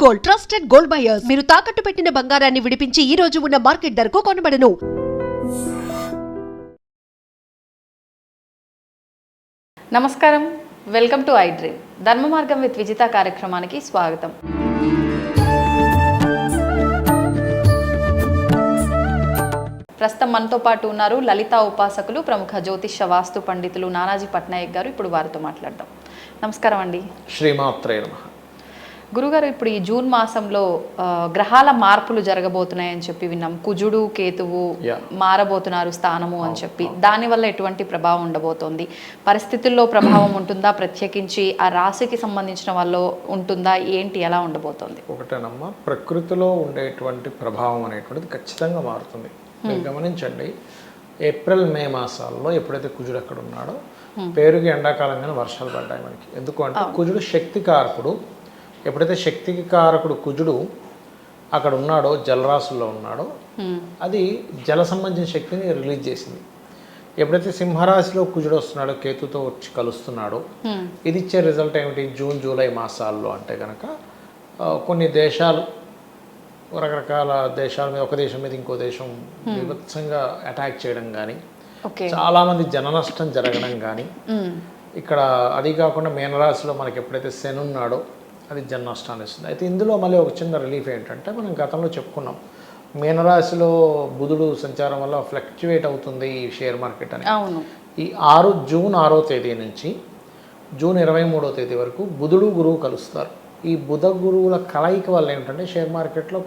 Gold, trusted gold buyers. మీరు తాకట్టు పెట్టిన బంగారాన్ని విడిపించి ఈ రోజు ఉన్న మార్కెట్ ధరకు కొనబడను. నమస్కారం, వెల్కమ్ టు ఐ డ్రీమ్. ధర్మ మార్గం విత్ విజిత కార్యక్రమానికి స్వాగతం. ప్రస్తుతం మనతో పాటు ఉన్నారు లలితా ఉపాసకులు, ప్రముఖ జ్యోతిష వాస్తు పండితులు నానాజీ పట్నాయక్ గారు. ఇప్పుడు వారితో మాట్లాడదాం. నమస్కారం అండి. శ్రీమాత్రే నమః. గురుగారు, ఇప్పుడు ఈ జూన్ మాసంలో గ్రహాల మార్పులు జరగబోతున్నాయని చెప్పి విన్నాం. కుజుడు కేతువు మారబోతున్నారు స్థానము అని చెప్పి. దానివల్ల ఎటువంటి ప్రభావం ఉండబోతోంది? పరిస్థితుల్లో ప్రభావం ఉంటుందా? ప్రత్యేకించి ఆ రాశికి సంబంధించిన వాళ్ళు ఉంటుందా? ఏంటి, ఎలా ఉండబోతోంది? ఒకటేనమ్మా, ప్రకృతిలో ఉండేటువంటి ప్రభావం అనేటువంటిది ఖచ్చితంగా మారుతుంది. మీరు గమనించండి, ఏప్రిల్ మే మాసాల్లో ఎప్పుడైతే కుజుడు అక్కడ ఉన్నాడో పేరుకి ఎండాకాలంగానే వర్షాలు పడ్డాయి మనకి. ఎందుకు అంటే కుజుడు శక్తి కారకుడు. ఎప్పుడైతే శక్తికి కారకుడు కుజుడు అక్కడ ఉన్నాడో, జలరాశుల్లో ఉన్నాడో, అది జల సంబంధించిన శక్తిని రిలీజ్ చేసింది. ఎప్పుడైతే సింహరాశిలో కుజుడు వస్తున్నాడో, కేతుతో వచ్చి కలుస్తున్నాడో, ఇది ఇచ్చే రిజల్ట్ ఏమిటి? జూన్ జూలై మాసాల్లో అంటే కనుక కొన్ని దేశాలు, రకరకాల దేశాల మీద, ఒక దేశం మీద ఇంకో దేశం విభత్సంగా అటాక్ చేయడం కానీ, చాలామంది జన నష్టం జరగడం కానీ, ఇక్కడ అది కాకుండా మీనరాశిలో మనకి ఎప్పుడైతే శని ఉన్నాడో అది జన నష్టాన్ని ఇస్తుంది. అయితే ఇందులో మళ్ళీ ఒక చిన్న రిలీఫ్ ఏంటంటే, మనం గతంలో చెప్పుకున్నాం, మీనరాశిలో బుధుడు సంచారం వల్ల ఫ్లక్చువేట్ అవుతుంది ఈ షేర్ మార్కెట్ అని. ఈ జూన్ 6వ తేదీ నుంచి జూన్ 23వ తేదీ వరకు బుధుడు గురువు కలుస్తారు. ఈ బుధ గురువుల కలయిక వల్ల ఏంటంటే షేర్ మార్కెట్లో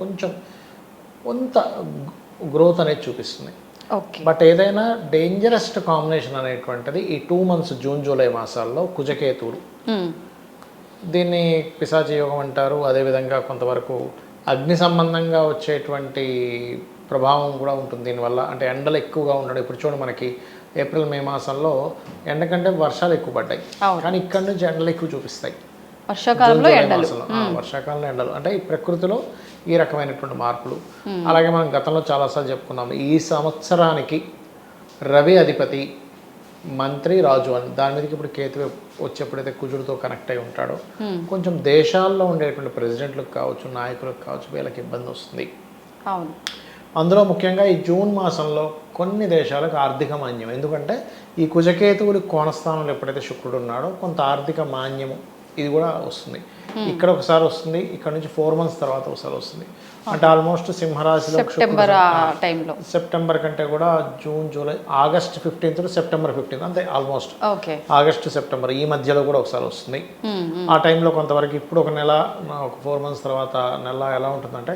కొంత గ్రోత్ అనేది చూపిస్తుంది. బట్ ఏదైనా డేంజరస్ కాంబినేషన్ అనేటువంటిది ఈ 2 months జూన్ జూలై మాసాల్లో కుజకేతువులు. దీన్ని పిశాచి యోగం అంటారు. అదేవిధంగా కొంతవరకు అగ్ని సంబంధంగా వచ్చేటువంటి ప్రభావం కూడా ఉంటుంది దీనివల్ల. అంటే ఎండలు ఎక్కువగా ఉండడం. ఇప్పుడు చూడండి, మనకి ఏప్రిల్ మే మాసంలో ఎండ కంటే వర్షాలు ఎక్కువ పడ్డాయి, కానీ ఇక్కడ నుంచి ఎండలు ఎక్కువ చూపిస్తాయి. వర్షాకాలంలో ఎండలు అంటే ఈ ప్రకృతిలో ఈ రకమైనటువంటి మార్పులు. అలాగే మనం గతంలో చాలాసార్లు చెప్పుకున్నాము, ఈ సంవత్సరానికి రవి అధిపతి, మంత్రి, రాజు అని. దాని మీదకి ఇప్పుడు కేతు వచ్చేప్పుడైతే కుజుడితో కనెక్ట్ అయి ఉంటాడో, కొంచెం దేశాల్లో ఉండేటువంటి ప్రెసిడెంట్లకు కావచ్చు, నాయకులకు కావచ్చు, వీళ్ళకి ఇబ్బంది వస్తుంది. అందులో ముఖ్యంగా ఈ జూన్ మాసంలో కొన్ని దేశాలకు ఆర్థిక మాన్యం. ఎందుకంటే ఈ కుజకేతువులు కోణస్థానంలో ఎప్పుడైతే శుక్రుడు ఉన్నాడో కొంత ఆర్థిక మాన్యము ఇది కూడా వస్తుంది. ఇక్కడ ఒకసారి వస్తుంది, ఇక్కడ నుంచి 4 months తర్వాత ఒకసారి వస్తుంది. అంటే ఆల్మోస్ట్ సింహరాశిలో సెప్టెంబర్ కంటే కూడా June July August 15th to September 15th అంతే. ఆల్మోస్ట్ ఆగస్ట్ సెప్టెంబర్ ఈ మధ్యలో కూడా ఒకసారి వస్తుంది. ఆ టైంలో కొంతవరకు ఇప్పుడు ఒక నెల, ఒక 4 months తర్వాత నెల ఎలా ఉంటుందంటే,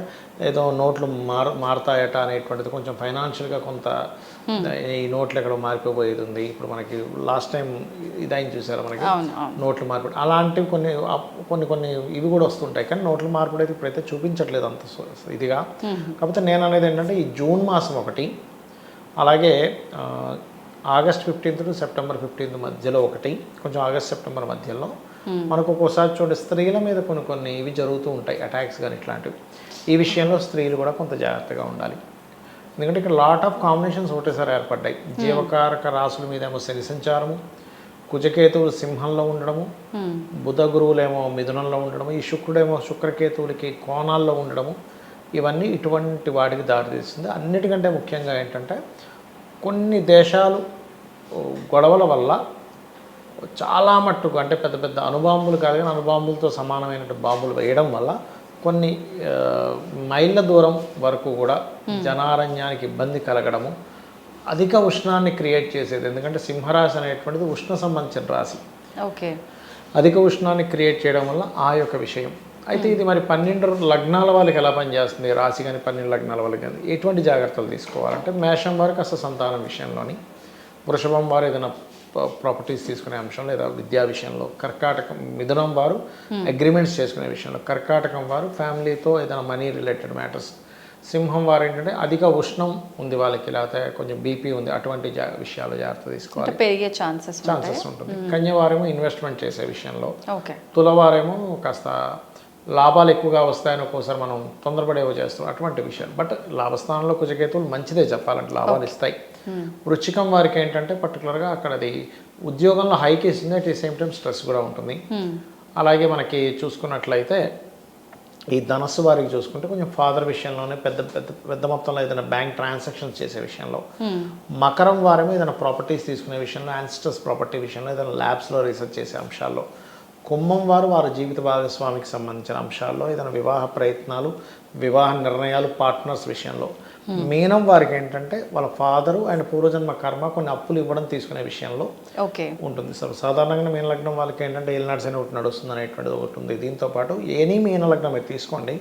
ఏదో నోట్లు మారుతాయట అనేటువంటిది, కొంచెం ఫైనాన్షియల్గా కొంత ఈ నోట్లు ఎక్కడ మారిపోయేది ఉంది. ఇప్పుడు మనకి లాస్ట్ టైం ఇదైన చూసారా మనకి నోట్లు మార్పిడి, అలాంటివి కొన్ని ఇవి కూడా వస్తుంటాయి. కానీ నోట్ల మార్పిడి అయితే ఇప్పుడైతే చూపించట్లేదు అంత ఇదిగా. కాకపోతే నేను అనేది ఏంటంటే, ఈ జూన్ మాసం ఒకటి, అలాగే August 15th to September 15th మధ్యలో ఒకటి, కొంచెం ఆగస్ట్ సెప్టెంబర్ మధ్యలో మనకు ఒక్కోసారి చూడండి స్త్రీల మీద కొన్ని ఇవి జరుగుతూ ఉంటాయి, అటాక్స్ కానీ ఇట్లాంటివి. ఈ విషయంలో స్త్రీలు కూడా కొంత జాగ్రత్తగా ఉండాలి. ఎందుకంటే ఇక్కడ లాట్ ఆఫ్ కాంబినేషన్స్ ఒకటేసారి ఏర్పడ్డాయి. జీవకారక రాశుల మీద ఏమో శని సంచారము, కుజకేతువులు సింహంలో ఉండడము, బుధ గురువులేమో మిథునంలో ఉండడము, ఈ శుక్రుడేమో శుక్రకేతువులకి కోణాల్లో ఉండడము, ఇవన్నీ ఇటువంటి వాటికి దారితీస్తుంది. అన్నిటికంటే ముఖ్యంగా ఏంటంటే, కొన్ని దేశాలు గొడవల వల్ల చాలా మట్టుకు, అంటే పెద్ద పెద్ద అణుబాంబులు కాదు కానీ అణుబాంబులతో సమానమైన బాంబులు వేయడం వల్ల కొన్ని మైళ్ళ దూరం వరకు కూడా జనారణ్యానికి ఇబ్బంది కలగడము, అధిక ఉష్ణాన్ని క్రియేట్ చేసేది. ఎందుకంటే సింహరాశి అనేటువంటిది ఉష్ణ సంబంధించిన రాశి. అధిక ఉష్ణాన్ని క్రియేట్ చేయడం వల్ల ఆ యొక్క విషయం. అయితే ఇది మరి 12 లగ్నాల వాళ్ళకి ఎలా పనిచేస్తుంది, రాశి కానీ 12 లగ్నాల వాళ్ళకి కానీ ఎటువంటి జాగ్రత్తలు తీసుకోవాలంటే, మేషం వారికి అసలు సంతానం విషయంలోని, వృషభం వారు ఏదైనా ప్రాపర్టీస్ తీసుకునే అంశం లేదా విద్యా విషయంలో, కర్కాటకం మిథునం వారు అగ్రిమెంట్స్ చేసుకునే విషయంలో, కర్కాటకం వారు ఫ్యామిలీతో ఏదైనా మనీ రిలేటెడ్ మ్యాటర్స్, సింహం వారు ఏంటంటే అధిక ఉష్ణం ఉంది వాళ్ళకి, లేకపోతే కొంచెం బీపీ ఉంది, అటువంటి విషయాలు జాగ్రత్త తీసుకోవాలి, పెరిగే ఛాన్సెస్ ఉంటుంది. కన్యవారేమో ఇన్వెస్ట్మెంట్ చేసే విషయంలో, తులవారేమో కాస్త లాభాలు ఎక్కువగా వస్తాయని ఒక్కోసారి మనం తొందరపడేవో చేస్తాం, అటువంటి విషయాలు. బట్ లాభస్థానంలో కుజకేతువులు మంచిదే చెప్పాలంటే, లాభాలు ఇస్తాయి. వృశ్చికం వారికి ఏంటంటే పర్టికులర్గా అక్కడ అది ఉద్యోగంలో హైక్ ఇస్తుంది, at the same time stress కూడా ఉంటుంది. అలాగే మనకి చూసుకున్నట్లయితే ఈ ధనస్సు వారికి చూసుకుంటే కొంచెం ఫాదర్ విషయంలోనే పెద్ద పెద్ద పెద్ద మొత్తంలో ఏదైనా బ్యాంక్ ట్రాన్సాక్షన్స్ చేసే విషయంలో, మకరం వారేమో ఏదైనా ప్రాపర్టీస్ తీసుకునే విషయంలో, యాన్సిస్టర్స్ ప్రాపర్టీ విషయంలో, ఏదైనా ల్యాబ్స్లో రీసెర్చ్ చేసే అంశాల్లో, కుంభం వారు వారి జీవిత భాగస్వామికి సంబంధించిన అంశాల్లో, ఏదైనా వివాహ ప్రయత్నాలు, వివాహ నిర్ణయాలు, పార్ట్నర్స్ విషయంలో, మీనం వారికి ఏంటంటే వాళ్ళ ఫాదరు ఆయన పూర్వజన్మ కర్మ కొన్ని అప్పులు ఇవ్వడం తీసుకునే విషయంలో ఉంటుంది. సాధారణంగా మీన లగ్నం వాళ్ళకి ఏంటంటే ఏలినాడ్స్ అని ఒకటి నడుస్తుంది అనేటువంటిది ఒకటి ఉంది. దీంతో పాటు ఎనీ మీన లగ్నం మీరు తీసుకోండి,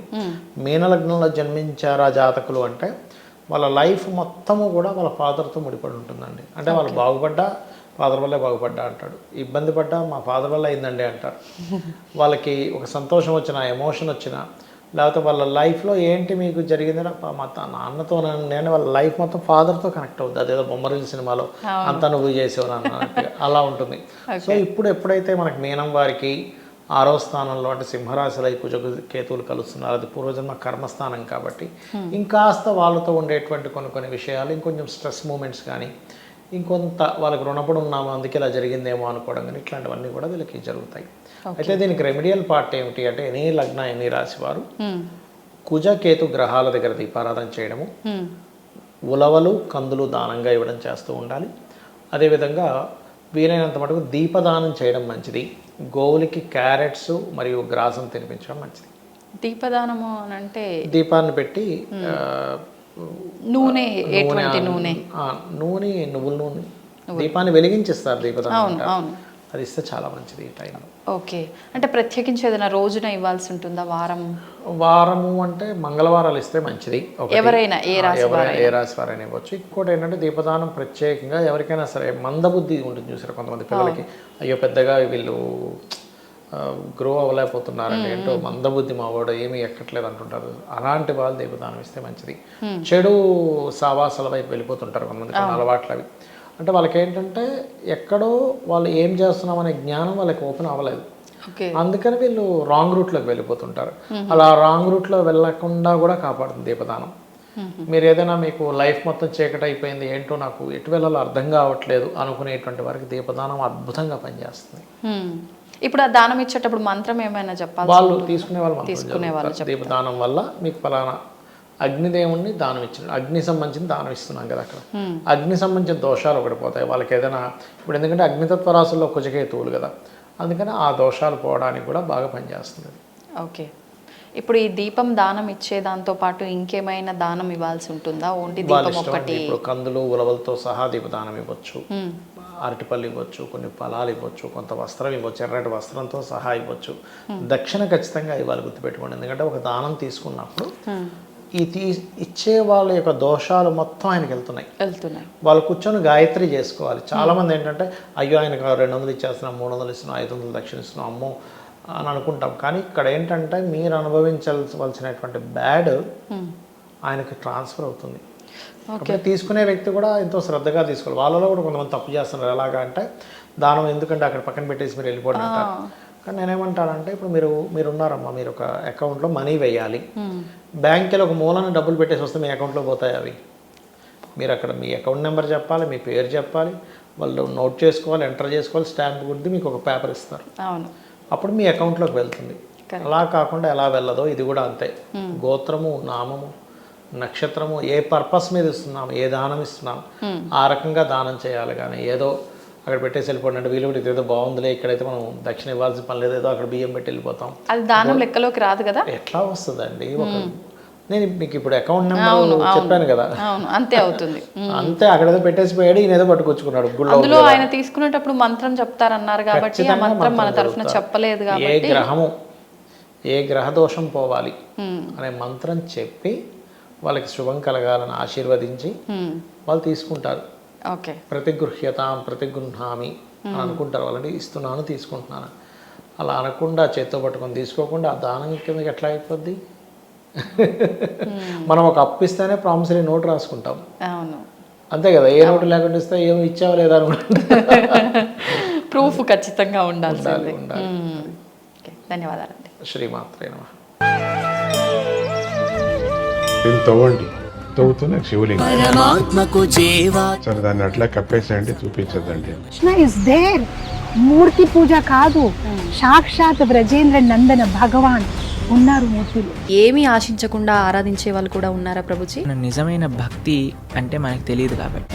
మీన లగ్నంలో జన్మించారా జాతకులు అంటే వాళ్ళ లైఫ్ మొత్తము కూడా వాళ్ళ ఫాదర్తో ముడిపడి ఉంటుందండి. అంటే వాళ్ళు బాగుపడ్డా ఫాదర్ వల్లే బాగుపడ్డా అంటాడు, ఇబ్బంది పడ్డా మా ఫాదర్ వల్ల అయిందండి అంటారు. వాళ్ళకి ఒక సంతోషం వచ్చినా, ఎమోషన్ వచ్చినా, లేకపోతే వాళ్ళ లైఫ్లో ఏంటి మీకు జరిగిందంటే మా నాన్నతో నేను వాళ్ళ లైఫ్ మొత్తం ఫాదర్తో కనెక్ట్ అవుతుంది. అదేదో బొమ్మరిల్లు సినిమాలో అంతా నువ్వు చేసేవు అన్నట్టు అలా ఉంటుంది. సో ఇప్పుడు ఎప్పుడైతే మనకి మీనం వారికి 6వ స్థానంలో అంటే సింహరాశిలో ఈ కుజ కేతువులు కలుస్తున్నారు, అది పూర్వజన్మ కర్మస్థానం కాబట్టి ఇంకాస్త వాళ్ళతో ఉండేటువంటి కొన్ని విషయాలు, ఇంకొంచెం స్ట్రెస్ మూమెంట్స్ కానీ, ఇంకొంత వాళ్ళకి రుణపడి ఉన్నాము అందుకే ఇలా జరిగిందేమో అనుకోవడం కానీ ఇట్లాంటివన్నీ కూడా వీళ్ళకి జరుగుతాయి. అయితే దీనికి రెమెడియల్ పార్ట్ ఏమిటి అంటే ఎనీ లగ్న ఎనీ రాశి వారు కుజ కేతు గ్రహాల దగ్గర దీపారాధన చేయడము, ఉలవలు కందులు దానంగా ఇవ్వడం చేస్తూ ఉండాలి. అదేవిధంగా వీలైనంత మటుకు దీపదానం చేయడం మంచిది. గోవులకి క్యారెట్స్ మరియు గ్రాసం తినిపించడం మంచిది. దీపదానము అని అంటే దీపాన్ని పెట్టి నూనె, ఎటువంటి నూనె? నూనె, నువ్వుల నూనె, దీపాన్ని వెలిగించిస్తారు దీపదానం, అది ఇస్తే చాలా మంచిది ఈ టైంలో. ఓకే, అంటే ప్రత్యేకించి ఏదైనా రోజున ఇవ్వాల్సి ఉంటుందా? వారము అంటే మంగళవారాలు ఇస్తే మంచిది. ఎవరైనా ఏ రాశి వారైనా ఇవ్వచ్చు. ఇంకోటి ఏంటంటే దీపదానం ప్రత్యేకంగా ఎవరికైనా సరే మందబుద్ధి ఉంటుంది చూసారు కొంతమంది పిల్లలకి, అయ్యో పెద్దగా వీళ్ళు గ్రో అవ్వలేకపోతున్నారండి, ఏంటో మందబుద్ధి మా వాడు ఏమీ ఎక్కట్లేదు అంటుంటారు. అలాంటి వాళ్ళు దీపదానం ఇస్తే మంచిది. చెడు సావాసాల వైపు వెళ్ళిపోతుంటారు కొంతమంది, కొన్ని అలవాట్లు అవి. అంటే వాళ్ళకి ఏంటంటే ఎక్కడో వాళ్ళు ఏం చేస్తున్నాం అనే జ్ఞానం వాళ్ళకి ఓపెన్ అవ్వలేదు, అందుకని వీళ్ళు రాంగ్ రూట్లోకి వెళ్ళిపోతుంటారు. అలా రాంగ్ రూట్లో వెళ్ళకుండా కూడా కాపాడుతుంది దీపదానం. మీరు ఏదైనా మీకు లైఫ్ మొత్తం చీకటి అయిపోయింది, ఏంటో నాకు ఎటు వెళ్ళాలో అర్థం కావట్లేదు అనుకునేటువంటి వారికి దీపదానం అద్భుతంగా పనిచేస్తుంది. ఇప్పుడు ఆ దానం ఇచ్చేటప్పుడు మంత్రం ఏమైనా చెప్పాలి? వాళ్ళు తీసుకునే వాళ్ళు దీపదానం వల్ల మీకు ఫలానా అగ్నిదేవుణ్ణి దానం ఇచ్చిన, అగ్ని సంబంధించిన దానం ఇస్తున్నాం కదా, అక్కడ అగ్ని సంబంధించిన దోషాలు ఒకటి పోతాయి వాళ్ళకి. ఏదైనా ఇప్పుడు ఎందుకంటే అగ్నితత్వ రాశుల్లో కుజకేతువులు కదా, అందుకని ఆ దోషాలు పోవడానికి కూడా బాగా పనిచేస్తుంది. ఓకే, ఇప్పుడు ఈ దీపం దానం ఇచ్చే దాంతో పాటు ఇంకేమైనా దానం ఇవ్వాల్సి ఉంటుందా? ఓన్లీ దీపం ఒకటి? ఇప్పుడు కందులు ఉలవలతో సహా దీపదానం ఇవ్వచ్చు, అరటిపళ్ళు ఇవ్వచ్చు, కొన్ని ఫలాలు ఇవ్వచ్చు, కొంత వస్త్రం ఇవ్వచ్చు, ఎర్రటి వస్త్రంతో సహా ఇవ్వచ్చు. దక్షిణ ఖచ్చితంగా ఇవ్వాలి, గుర్తుపెట్టుకోండి. ఎందుకంటే ఒక దానం తీసుకున్నప్పుడు ఈ ఇచ్చే వాళ్ళ యొక్క దోషాలు మొత్తం ఆయనకి వెళ్తున్నాయి. వాళ్ళు కూర్చొని గాయత్రి చేసుకోవాలి. చాలామంది ఏంటంటే అయ్యో ఆయనకు 200 ఇచ్చేస్తున్నాం, 300 ఇస్తున్నాం, 500 దక్షిణ ఇస్తున్నాం అమ్మో అని అనుకుంటాం. కానీ ఇక్కడ ఏంటంటే మీరు అనుభవించవలసినటువంటి బ్యాడ్ ఆయనకి ట్రాన్స్ఫర్ అవుతుంది. తీసుకునే వ్యక్తి కూడా ఎంతో శ్రద్ధగా తీసుకోవాలి. వాళ్ళలో కూడా కొంతమంది తప్పు చేస్తున్నారు. ఎలాగా అంటే దానం ఎందుకంటే అక్కడ పక్కన పెట్టేసి మీరు వెళ్ళిపోవడం అంటారు. కానీ నేనేమంటానంటే ఇప్పుడు మీరు ఉన్నారమ్మా, మీరు ఒక అకౌంట్లో మనీ వేయాలి, బ్యాంకులో ఒక మూలన డబ్బులు పెట్టేసి వస్తే మీ అకౌంట్లో పోతాయి అవి. మీరు అక్కడ మీ అకౌంట్ నెంబర్ చెప్పాలి, మీ పేరు చెప్పాలి, వాళ్ళు నోట్ చేసుకోవాలి, ఎంటర్ చేసుకోవాలి, స్టాంప్ గుర్తి మీకు ఒక పేపర్ ఇస్తారు, అప్పుడు మీ అకౌంట్లోకి వెళ్తుంది. అలా కాకుండా ఎలా వెళ్ళదో ఇది కూడా అంతే. గోత్రము, నామము, నక్షత్రము, ఏ పర్పస్ మీద ఇస్తున్నాము, ఏ దానం ఇస్తున్నాము ఆ రకంగా దానం చేయాలి. కానీ ఏదో అక్కడ పెట్టేసి వెళ్ళిపోండి అంటే వీళ్ళు కూడా ఇదేదో బాగుందిలే ఇక్కడైతే మనం దక్షిణ ఇవ్వాల్సిన పని లేదు, ఏదో అక్కడ బియ్యం పెట్టి వెళ్ళిపోతాం, అది దానం లెక్కలోకి రాదు కదా. ఎట్లా వస్తుందండి? నేను మీకు ఇప్పుడు అకౌంట్ నెంబర్ చెప్పాను కదా, అంతే అవుతుంది. అంతే, అక్కడ ఏదో పెట్టేసి పోయాడు, ఈయన ఏదో పట్టుకొచ్చుకున్నాడు. అందులో ఆయన తీసుకునేటప్పుడు మంత్రం చెప్తారన్నారు కాబట్టి ఆ మంత్రం మన తరఫున చెప్పలేదు కాబట్టి ఏ గ్రహ దోషం పోవాలి అనే మంత్రం చెప్పి వాళ్ళకి శుభం కలగాలని ఆశీర్వదించి వాళ్ళు తీసుకుంటారు. ప్రతిగృహ్యతాం ప్రతిగృహామి అని అనుకుంటారు. వాళ్ళని ఇస్తున్నాను తీసుకుంటున్నాను అలా అనకుండా చేత్తో పట్టుకొని తీసుకోకుండా ఆ దానం కిందకి ఎట్లా అయిపోద్ది? మనం ఒక అప్పు ఇస్తేనే ప్రామిసరీ నోట్ రాసుకుంటాం, అంతే కదా. ఏ నోటు లేకుండా ఇస్తే ఏమి ఇచ్చావో లేదా అనుకుంటా, ప్రూఫ్ ఖచ్చితంగా ఉండాలి. ధన్యవాదాలండి. శ్రీమాత్రే నమః. తవ్వండి, తవ్వుతూనే శివలింగం సరే దాన్ని అట్లా కప్పేసేయండి, చూపించదండి. మూర్తి పూజ కాదు, సాక్షాత్ బ్రజేంద్ర నందన భగవాన్ ఉన్నారు మూర్తులు. ఏమీ ఆశించకుండా ఆరాధించే వాళ్ళు కూడా ఉన్నారా ప్రభుజీ? నిజమైన భక్తి అంటే మనకు తెలియదు కాబట్టి